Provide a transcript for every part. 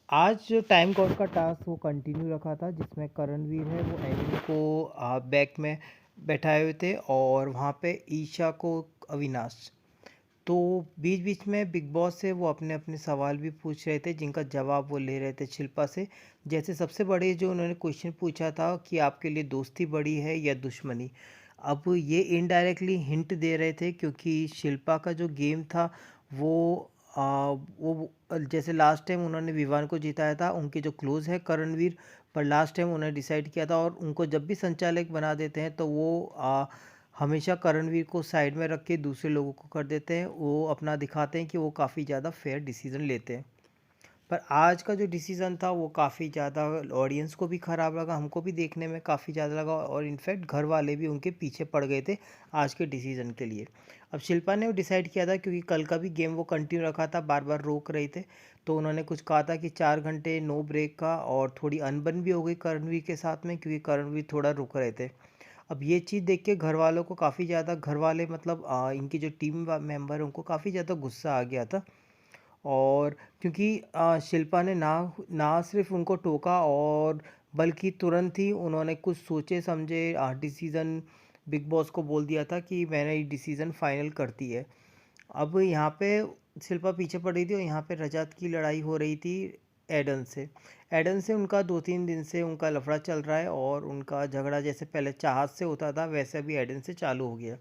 आज जो time God का टास्क वो कंटिन्यू रखा था, जिसमें करणवीर है वो एनिमी को बैक में बैठाए हुए थे और वहाँ पे ईशा को अविनाश। तो बीच बीच में बिग बॉस से वो अपने अपने सवाल भी पूछ रहे थे, जिनका जवाब वो ले रहे थे शिल्पा से। जैसे सबसे बड़े जो उन्होंने क्वेश्चन पूछा था कि आपके लिए दोस्ती बड़ी है या दुश्मनी। अब ये इनडायरेक्टली हिंट दे रहे थे, क्योंकि शिल्पा का जो गेम था वो वो जैसे लास्ट टाइम उन्होंने विवान को जिताया था, उनके जो क्लोज है करणवीर, पर लास्ट टाइम उन्होंने डिसाइड किया था, और उनको जब भी संचालक बना देते हैं तो वो हमेशा करणवीर को साइड में रख के दूसरे लोगों को कर देते हैं। वो अपना दिखाते हैं कि वो काफ़ी ज़्यादा फेयर डिसीजन लेते हैं। पर आज का जो डिसीज़न था वो काफ़ी ज़्यादा ऑडियंस को भी ख़राब लगा, हमको भी देखने में काफ़ी ज़्यादा लगा, और इनफैक्ट घर वाले भी उनके पीछे पड़ गए थे आज के डिसीज़न के लिए। अब शिल्पा ने वो डिसाइड किया था, क्योंकि कल का भी गेम वो कंटिन्यू रखा था, बार बार रोक रहे थे, तो उन्होंने कुछ कहा था कि 4 घंटे नो ब्रेक का, और थोड़ी अनबन भी हो गई करणवीर के साथ में, क्योंकि करणवीर थोड़ा रुक रहे थे। अब ये चीज़ देख के घर वालों को काफ़ी ज़्यादा, घर वाले मतलब इनकी जो टीम मेंबर है उनको काफ़ी ज़्यादा गुस्सा आ गया था। और क्योंकि शिल्पा ने ना ना सिर्फ उनको टोका, और बल्कि तुरंत ही उन्होंने कुछ सोचे समझे डिसीज़न बिग बॉस को बोल दिया था कि मैंने ये डिसीज़न फाइनल करती है। अब यहाँ पे शिल्पा पीछे पड़ रही थी, और यहाँ पे रजत की लड़ाई हो रही थी एडन से। एडन से उनका 2-3 दिन से उनका लफड़ा चल रहा है, और उनका झगड़ा जैसे पहले चाहत से होता था वैसे अभी एडन से चालू हो गया।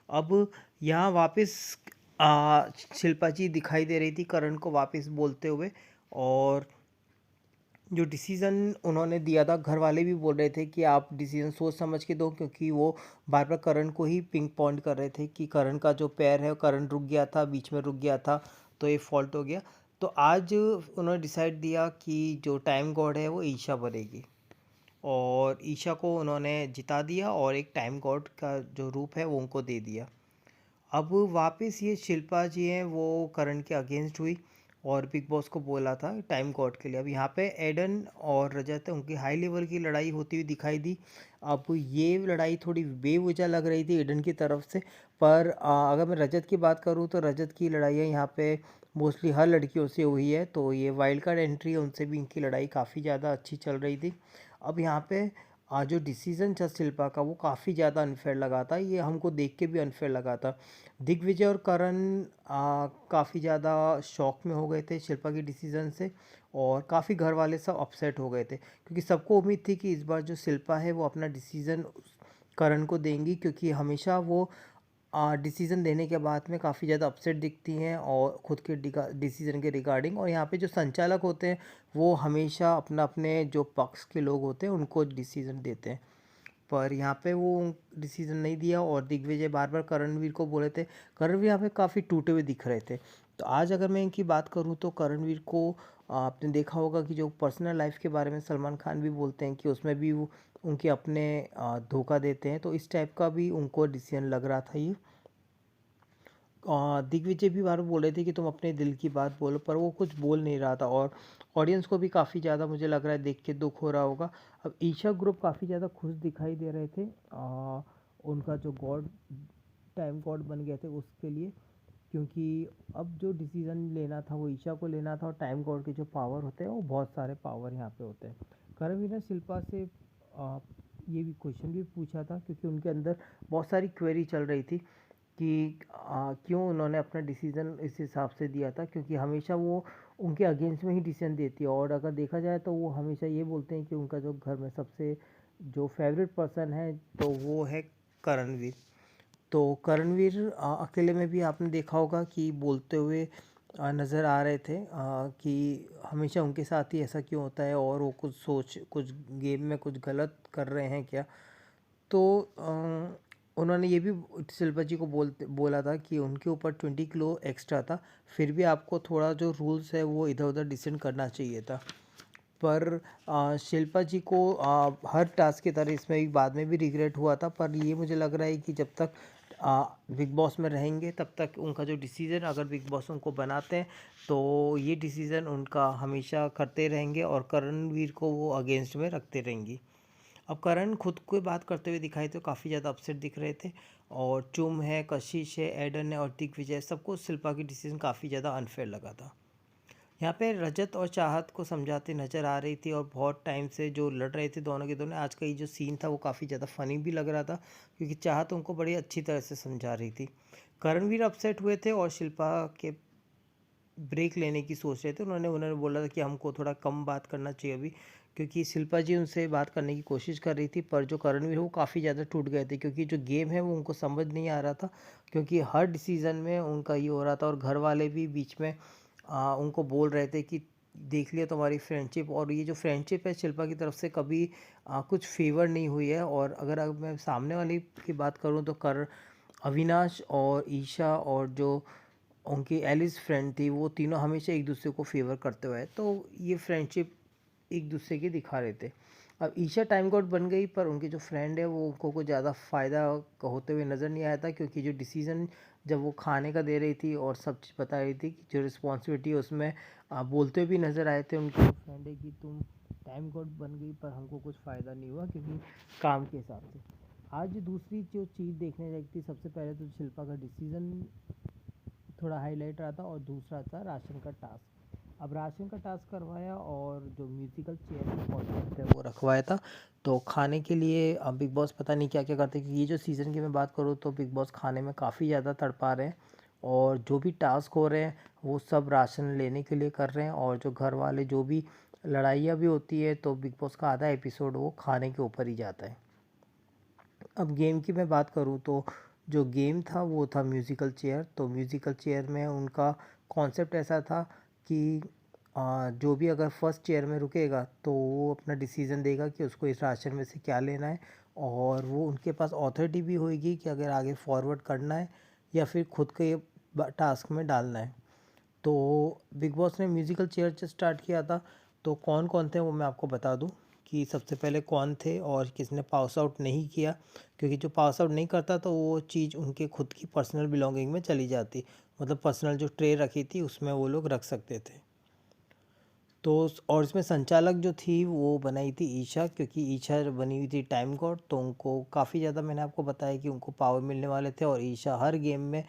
अब यहाँ वापस शिल्पा जी दिखाई दे रही थी करण को वापस बोलते हुए, और जो डिसीज़न उन्होंने दिया था घर वाले भी बोल रहे थे कि आप डिसीज़न सोच समझ के दो, क्योंकि वो बार बार करण को ही पिंग पॉइंट कर रहे थे कि करण का जो पैर है करण रुक गया था, बीच में रुक गया था, तो ये फॉल्ट हो गया। तो आज उन्होंने डिसाइड दिया कि जो टाइम गॉड है वो ईशा बनेगी, और ईशा को उन्होंने जिता दिया, और एक टाइम गॉड का जो रूप है वो उनको दे दिया। अब वापस ये शिल्पा जी हैं वो करण के अगेंस्ट हुई, और बिग बॉस को बोला था टाइम गॉड के लिए। अब यहाँ पे एडन और रजत है, उनकी हाई लेवल की लड़ाई होती हुई दिखाई दी। अब ये लड़ाई थोड़ी बेवजह लग रही थी एडन की तरफ से, पर अगर मैं रजत की बात करूँ तो रजत की लड़ाइयाँ यहाँ पे मोस्टली हर लड़कियों से हुई है, तो ये वाइल्ड कार्ड एंट्री है उनसे भी इनकी लड़ाई काफ़ी ज़्यादा अच्छी चल रही थी। अब यहाँ पे जो डिसीजन था शिल्पा का वो काफ़ी ज़्यादा अनफेयर लगा था, ये हमको देख के भी अनफेयर लगा था। दिग्विजय और करण काफ़ी ज़्यादा शॉक में हो गए थे शिल्पा के डिसीज़न से, और काफ़ी घर वाले सब अपसेट हो गए थे, क्योंकि सबको उम्मीद थी कि इस बार जो शिल्पा है वो अपना डिसीज़न करण को देंगी, क्योंकि हमेशा वो डिसीज़न देने के बाद में काफ़ी ज़्यादा अपसेट दिखती हैं और ख़ुद के डिसीज़न के रिगार्डिंग। और यहाँ पे जो संचालक होते हैं वो हमेशा अपना अपने जो पक्ष के लोग होते हैं उनको डिसीज़न देते हैं, पर यहाँ पे वो डिसीज़न नहीं दिया, और दिग्विजय बार बार करणवीर को बोले थे। करणवीर यहाँ पे काफ़ी टूटे हुए दिख रहे थे। तो आज अगर मैं इनकी बात करूँ तो करणवीर को आपने देखा होगा कि जो पर्सनल लाइफ के बारे में सलमान खान भी बोलते हैं कि उसमें भी वो उनके अपने धोखा देते हैं, तो इस टाइप का भी उनको डिसीजन लग रहा था ये। दिग्विजय भी बार बोल रहे थे कि तुम अपने दिल की बात बोलो, पर वो कुछ बोल नहीं रहा था, और ऑडियंस को भी काफ़ी ज़्यादा मुझे लग रहा है देख के दुख हो रहा होगा। अब ईशा ग्रुप काफ़ी ज़्यादा खुश दिखाई दे रहे थे, उनका जो गॉड टाइम गॉड बन गए थे उसके लिए, क्योंकि अब जो डिसीज़न लेना था वो ईशा को लेना था, और टाइम गॉड के जो पावर होते हैं वो बहुत सारे पावर यहाँ पे होते हैं। करणवीर ने शिल्पा से ये भी क्वेश्चन भी पूछा था, क्योंकि उनके अंदर बहुत सारी क्वेरी चल रही थी कि क्यों उन्होंने अपना डिसीज़न इस हिसाब से दिया था, क्योंकि हमेशा वो उनके अगेंस्ट में ही डिसीजन देती है, और अगर देखा जाए तो वो हमेशा ये बोलते हैं कि उनका जो घर में सबसे जो फेवरेट पर्सन है तो वो है करणवीर। तो करणवीर अकेले में भी आपने देखा होगा कि बोलते हुए नज़र आ रहे थे कि हमेशा उनके साथ ही ऐसा क्यों होता है, और वो कुछ गेम में कुछ गलत कर रहे हैं क्या। तो उन्होंने ये भी शिल्पा जी को बोला था कि उनके ऊपर 20 किलो एक्स्ट्रा था, फिर भी आपको थोड़ा जो रूल्स है वो इधर उधर डिसेंड करना चाहिए था। पर शिल्पा जी को हर टास्क की तरह इसमें भी बाद में भी रिग्रेट हुआ था, पर ये मुझे लग रहा है कि जब तक बिग बॉस में रहेंगे तब तक उनका जो डिसीज़न अगर बिग बॉस उनको बनाते हैं तो ये डिसीज़न उनका हमेशा करते रहेंगे, और करणवीर को वो अगेंस्ट में रखते रहेंगी। अब करण खुद को बात करते हुए दिखाई तो काफ़ी ज़्यादा अपसेट दिख रहे थे, और चुम है, कशिश है, एडन है और दिग्विजय, सबको शिल्पा की डिसीज़न काफ़ी ज़्यादा अनफेयर लगा था। यहाँ पे रजत और चाहत को समझाते नज़र आ रही थी और बहुत टाइम से जो लड़ रहे थे दोनों के दोनों। आज का ये जो सीन था वो काफ़ी ज़्यादा फ़नी भी लग रहा था क्योंकि चाहत उनको बड़ी अच्छी तरह से समझा रही थी। करणवीर अपसेट हुए थे और शिल्पा के ब्रेक लेने की सोच रहे थे। उन्होंने उन्होंने बोला था कि हमको थोड़ा कम बात करना चाहिए अभी, क्योंकि शिल्पा जी उनसे बात करने की कोशिश कर रही थी। पर जो करणवीर है वो काफ़ी ज़्यादा टूट गए थे क्योंकि जो गेम है वो उनको समझ नहीं आ रहा था, क्योंकि हर डिसीज़न में उनका ये हो रहा था और घर वाले भी बीच में उनको बोल रहे थे कि देख लिया तुम्हारी फ्रेंडशिप। और ये जो फ्रेंडशिप है शिल्पा की तरफ से कभी कुछ फेवर नहीं हुई है। और अगर मैं सामने वाली की बात करूँ तो अविनाश और ईशा और जो उनकी एलिस फ्रेंड थी वो तीनों हमेशा एक दूसरे को फेवर करते हुए, तो ये फ्रेंडशिप एक दूसरे की दिखा रहे थे। अब ईशा टाइम गॉड बन गई पर उनकी जो फ्रेंड है वो उनको कुछ ज़्यादा फ़ायदा होते हुए नज़र नहीं आया था, क्योंकि जो डिसीज़न जब वो खाने का दे रही थी और सब चीज़ बता रही थी कि जो रिस्पॉन्सिबिलिटी है उसमें बोलते हुए भी नज़र आए थे उनके फ्रेंड है कि तुम टाइम गॉड बन गई पर हमको कुछ फ़ायदा नहीं हुआ क्योंकि काम के हिसाब से। आज दूसरी जो चीज़ देखने जाती थी, सबसे पहले तो शिल्पा का डिसीज़न थोड़ा हाईलाइट रहा था और दूसरा था राशन का टास्क। अब राशन का टास्क करवाया और जो म्यूज़िकल चेयर का कॉन्सेप्ट है वो रखवाया था। तो खाने के लिए अब बिग बॉस पता नहीं क्या क्या करते, क्योंकि ये जो सीज़न की मैं बात करूँ तो बिग बॉस खाने में काफ़ी ज़्यादा तड़पा रहे हैं और जो भी टास्क हो रहे हैं वो सब राशन लेने के लिए कर रहे हैं। और जो घर वाले जो भी लड़ाइयाँ भी होती है तो बिग बॉस का आधा एपिसोड वो खाने के ऊपर ही जाता है। अब गेम की मैं बात करूँ तो जो गेम था वो था म्यूज़िकल चेयर। तो म्यूज़िकल चेयर में उनका कॉन्सेप्ट ऐसा था कि जो भी अगर फर्स्ट चेयर में रुकेगा तो वो अपना डिसीज़न देगा कि उसको इस राशन में से क्या लेना है, और वो उनके पास अथॉरिटी भी होगी कि अगर आगे फॉरवर्ड करना है या फिर खुद के टास्क में डालना है। तो बिग बॉस ने म्यूज़िकल चेयर से स्टार्ट किया था। तो कौन कौन थे वो मैं आपको बता दूं कि सबसे पहले कौन थे और किसने पास आउट नहीं किया, क्योंकि जो पास आउट नहीं करता तो वो चीज़ उनके खुद की पर्सनल बिलोंगिंग में चली जाती, मतलब पर्सनल जो ट्रे रखी थी उसमें वो लोग रख सकते थे। तो और इसमें संचालक जो थी वो बनाई थी ईशा, क्योंकि ईशा बनी हुई थी टाइम गॉड, तो उनको काफ़ी ज़्यादा मैंने आपको बताया कि उनको पावर मिलने वाले थे। और ईशा हर गेम में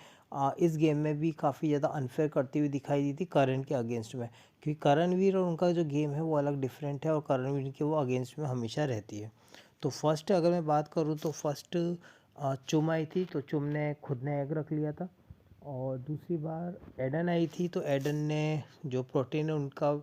इस गेम में भी काफ़ी ज़्यादा अनफेयर करती हुई दिखाई दी थी करण के अगेंस्ट में, क्योंकि करणवीर और उनका जो गेम है वो अलग डिफरेंट है और करणवीर के वो अगेंस्ट में हमेशा रहती है। तो फर्स्ट अगर मैं बात करूँ तो फर्स्ट चुम आई थी, तो चुम ने खुद ने एग रख लिया था। और दूसरी बार एडन आई थी, तो एडन ने जो प्रोटीन है उनका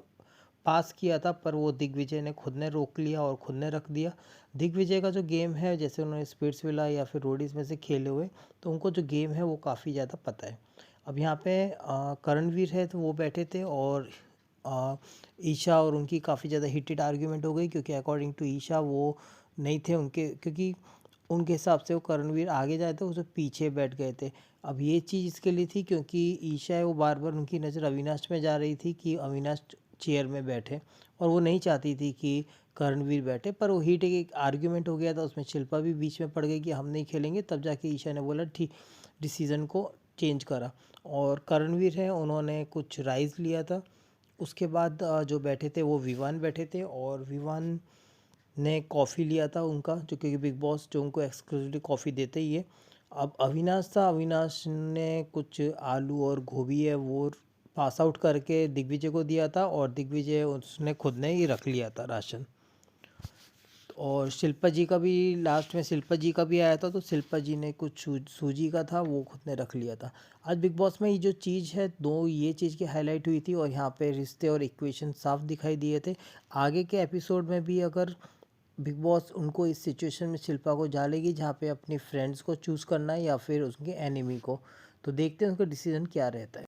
पास किया था, पर वो दिग्विजय ने खुद ने रोक लिया और खुद ने रख दिया। दिग्विजय का जो गेम है, जैसे उन्होंने स्पिट्स विला या फिर रोडीज में से खेले हुए, तो उनको जो गेम है वो काफ़ी ज़्यादा पता है। अब यहाँ पे करणवीर है तो वो बैठे थे और अ, ईशा और उनकी काफ़ी ज़्यादा हीटेड आर्ग्यूमेंट हो गई, क्योंकि अकॉर्डिंग टू ईशा वो नहीं थे उनके, क्योंकि उनके हिसाब से वो करणवीर आगे जाए थे, उसे पीछे बैठ गए थे। अब ये चीज़ इसके लिए थी क्योंकि ईशा है वो बार बार उनकी नज़र अविनाश में जा रही थी कि अविनाश चेयर में बैठे, और वो नहीं चाहती थी कि करणवीर बैठे। पर वो हीट एक आर्ग्यूमेंट हो गया था, उसमें शिल्पा भी बीच में पड़ गई कि हम नहीं खेलेंगे, तब जाके ईशा ने बोला ठीक, डिसीज़न को चेंज करा। और करणवीर है उन्होंने कुछ राइस लिया था। उसके बाद जो बैठे थे वो विवान बैठे थे, और विवान ने कॉफ़ी लिया था उनका, जो क्योंकि बिग बॉस जो उनको एक्सक्लूसिवली कॉफ़ी देते ही है। अब अविनाश था, अविनाश ने कुछ आलू और गोभी है वो पास आउट करके दिग्विजय को दिया था, और दिग्विजय उसने खुद ने ही रख लिया था राशन। और शिल्पा जी का भी लास्ट में शिल्पा जी का भी आया था, तो शिल्पा जी ने कुछ सूजी का था वो खुद ने रख लिया था। आज बिग बॉस में ये जो चीज़ है, दो ये चीज़ की हाईलाइट हुई थी और यहाँ पे रिश्ते और इक्वेशन साफ दिखाई दिए थे। आगे के एपिसोड में भी अगर बिग बॉस उनको इस सिचुएशन में शिल्पा को डालेगी जहाँ पे अपनी फ्रेंड्स को चूज़ करना है या फिर उसके एनिमी को, तो देखते हैं उसका डिसीजन क्या रहता है।